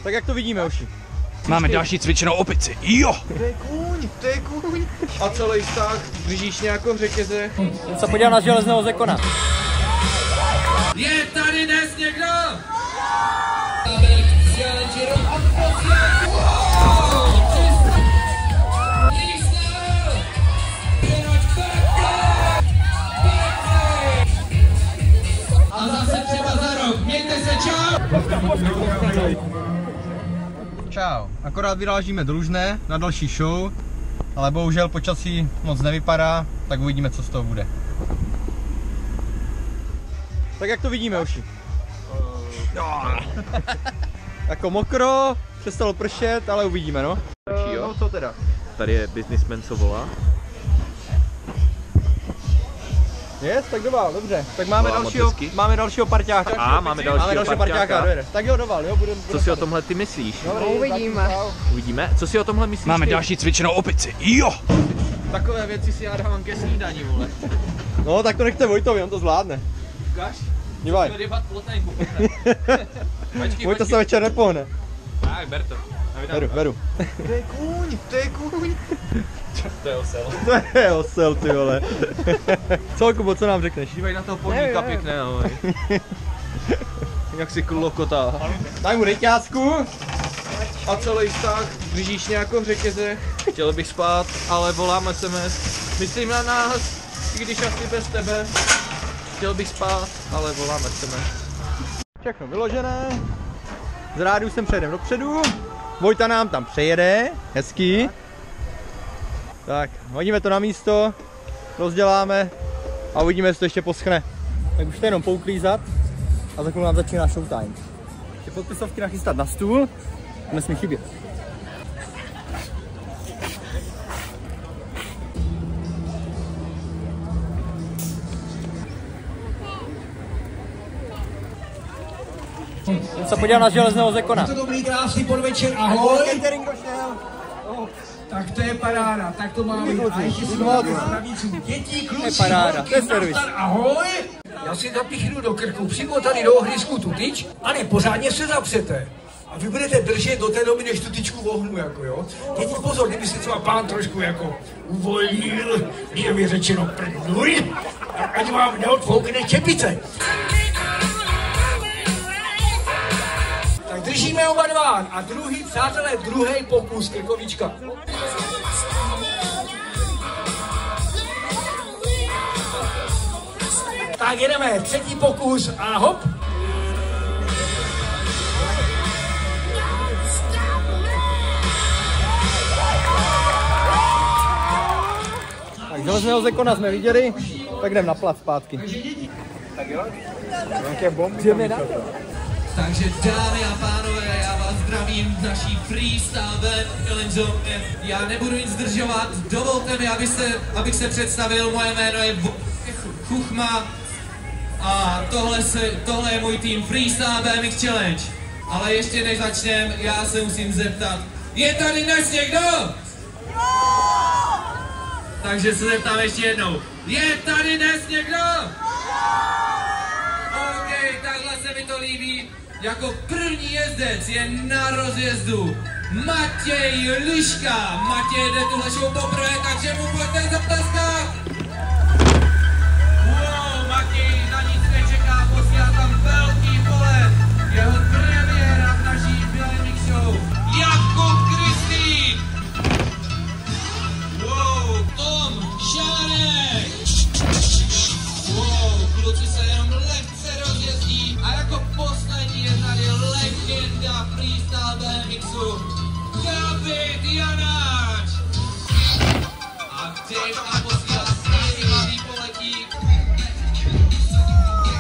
Tak jak to vidíme, Oši? Máme další cvičenou opici. Jo! To je kůň. A celý vztah držíš nějakou v řetězech. Jen se podíval na železného zekona. Je tady dnes někdo? A zase třeba za rok. Mějte se, čau! Čau. Akorát vyrážíme do Lužné na další show, ale bohužel počasí moc nevypadá, tak uvidíme, co z toho bude. Tak jak to vidíme, Oši? Jako mokro, přestalo pršet, ale uvidíme, no. No co teda? Tady je businessman, co volá. Jest, tak doval, dobře. Tak máme Volá máme dalšího parťáka. A máme dalšího parťáka. Tak jo, doval, jo, budeme. Co si o tomhle ty myslíš? Dobrý, uvidíme. Uvidíme? Co si o tomhle myslíš? Máme ty? další cvičenou opici. Jo! Takové věci si já dávám ke snídani, vole. No, tak to nechte Vojtovi, on to zvládne. Ukáž? Dívaj. Vojta se večer nepohne. Tak, ber to. Beru. To je kůň. To je osel. To je osel, ty vole. Co, Kubo, co nám řekneš? Dívej na toho podníka pěkné, ahoj. Jak si klokotá. Daj mu ryťásku. A celý vztah držíš nějakou v řetězech. Chtěl bych spát, ale voláme SMS. Myslím na nás, i když asi bez tebe. Chtěl bych spát, ale voláme SMS. Všechno vyložené. Z rádiu jsem přejedem dopředu. Vojta nám tam přejede, hezký. Tak, hodíme to na místo, rozděláme a uvidíme, jestli to ještě poschne. Tak už to jenom pouklízat a za chvíli nám začíná showtime. Ty podpisovky nachystat na stůl, nesmí chybět. Jen se podíval na železného zekona. Dobrý, krásný podvečer, ahoj. Tak to je paráda, tak to máme. A ještě si máme zdravíců dětí, kluci, holky, nachtar, ahoj. Já si zapíchnu do krku přímo tady do ohrysku tu tyč a nepořádně se zapřete. A vy budete držet do té doby, než tu tyčku vohnu, jako jo. Teď pozor, kdyby se třeba pán trošku jako uvolnil, je mi řečeno prdluj, tak ať vám neodfoukne čepice. Tak držíme oba dva a druhý, přátelé, druhý pokus, krkovička. Tak jedeme, třetí pokus a hop. Tak železného zekona jsme viděli, tak jdem na plac zpátky. Tak jo? Nějaké bomby. Takže dámy a pánové, já vás zdravím z naší freestyle band Challenge. Já nebudu nic zdržovat, dovolte mi, abych se představil, moje jméno je Chuchma a tohle je můj tým Freestyle BMX Challenge. Ale ještě než začnem, já se musím zeptat, je tady dnes někdo? Takže se zeptám ještě jednou, je tady dnes někdo? OK, takhle se mi to líbí. Jako první jezdec je na rozjezdu Matěj Liška. Matěj jde tuhle show poprvé, takže mu pojďte zatleskat. Wow, Matěj na nic nečeká, posílá tam velký polet. Jeho premiéra v naší BMX show. Jakub Kristýn. Wow, Tom Šánek. Wow, kluci se jenom lehce rozjezdí. A jako poslední je tady legenda freestyle BMXu David Janáč. A Dave a posílá stejný hlavní poletí.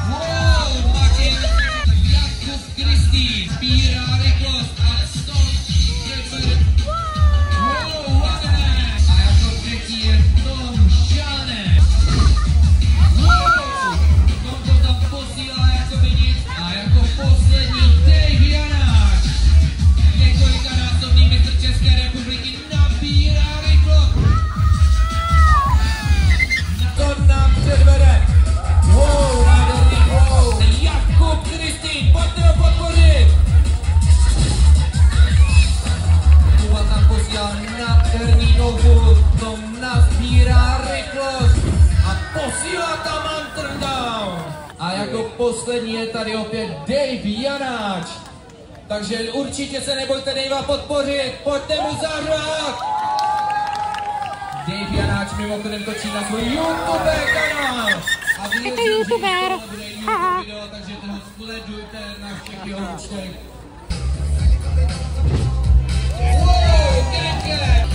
Wow, Martin Jakub Kristýn sbírá rychlost a wow, Waterman. A jako třetí je Tom Šánek. Wow, Tom to tam posílá jako by nic. A jako poslední Dave Janáč. Několikanásobný mistr České republiky nabírá rychlost. To nám předvede. Wow, nádherný wow. Jakub Kristýn, pojďte ho podpořit. poslední je tady opět Dave Janáč. Takže určitě se nebojte Davea podpořit, pojďte mu zahrát! Dave Janáč mimochodem točí na svůj YouTube kanál. Je to YouTuber. Takže toho sledujte na všech jeho účtech.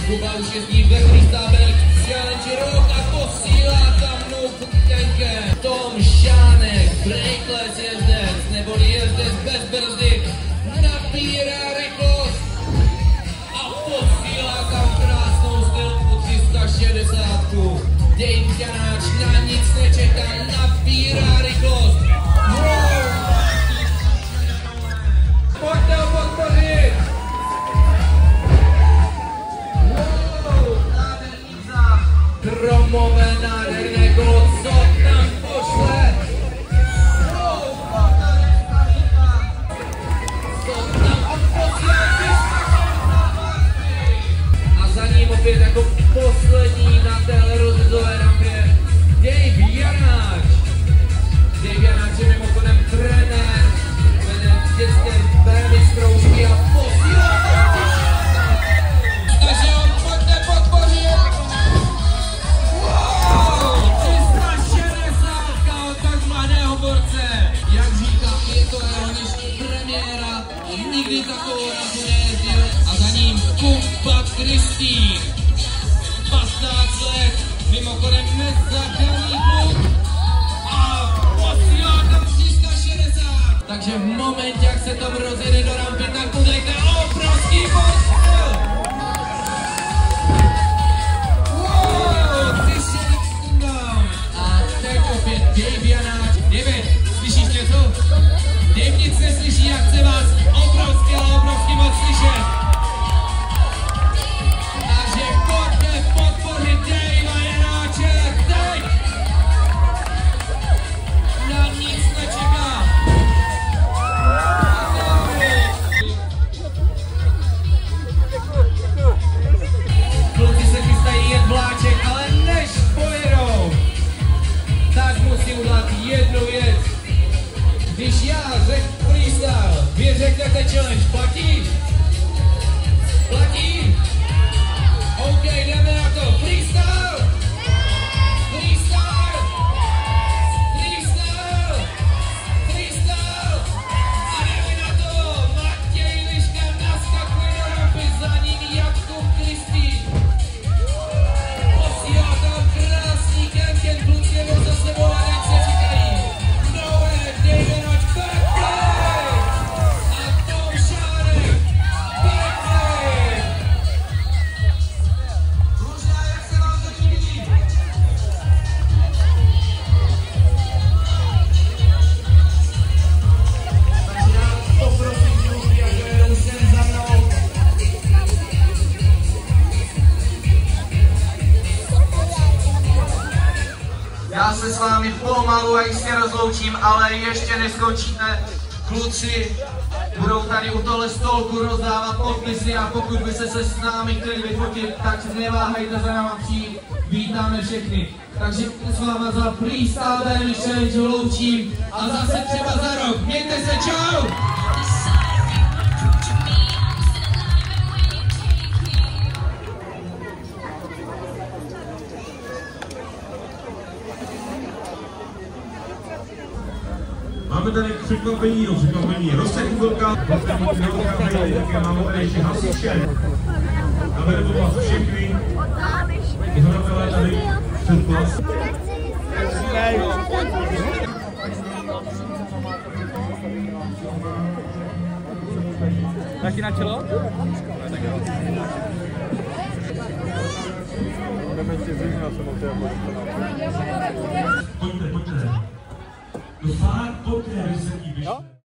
Kuba už jezdí ve freestyle challenge rok a posílá tam mnou Kenke. Tom Šánek, breakless jezdec, neboli jezdec bez brzdy, nabírá rychlost a posílá tam krásnou stylku 360. Dave Janáč na nic nečeká, nabírá rychlost. Pojďte ho podpořit! Kromové nádherné kolo, co tam pošle? Co tam posílá? A za ním opět jako poslední na téhle rozjezdové rampě Dave Janáč. Dave Janáč je mimochodem trenér, vede dětské BMX kroužky a posílá. Takže ho pojďte podpořit. Jak říkám, je to jeho dnešní premiéra, nikdy takovou rampu nejezdil a za ním Kuba Kristýn. 15 let, mimochodem nezadaný kluk a posílá tam 360. Takže v momentě, jak se tam rozjede do rampy, tak podejte obrovský postel. Wow, 360 a teď opět Dave Janáč. David, slyšíš něco? Dave nic neslyší, jak chce vás obrovský, ale obrovský moc slyšet. Takže pojďte podpořit Davea Janáče teď! Na nic nečeká. Kluci se chystají jet vláček, ale než pojedou, tak musím udělat jednu věc. Když já řeknu freestyle, vy řeknete challenge, platí? Platí? OK, jdeme na to. Freestyle! Freestyle! Freestyle! Freestyle! A jdeme na to. Matěj Liška naskakuje do rampy, za ním Jakub Kristýn. Posílá tam krásný Kenken, kluci nebo za sebou a jak se říkají. Nové, Dave Janáč, backplay! A Tom Šánek, backplay! Možná, jak se vám to líbí? Takže já poprosím kluky, jak jedou sem za mnou. Já se s vámi pomalu a jistě rozloučím, ale ještě neskončíte. Kluci budou tady u tohle stolku rozdávat podpisy a pokud by se s námi chtěli vyfotit, tak neváhejte za náma přijít. Vítáme všechny. Takže s váma za freestyle BMX Challenge loučím a zase třeba za rok. Mějte se, čau! Máme tady překvapení, rozsek úvelka, jaké máme tady ještě hasiče. A vede to vás všechny, pořadatelé tady před vás. Taky na čelo? Budeme ještě zřejmě na samotné.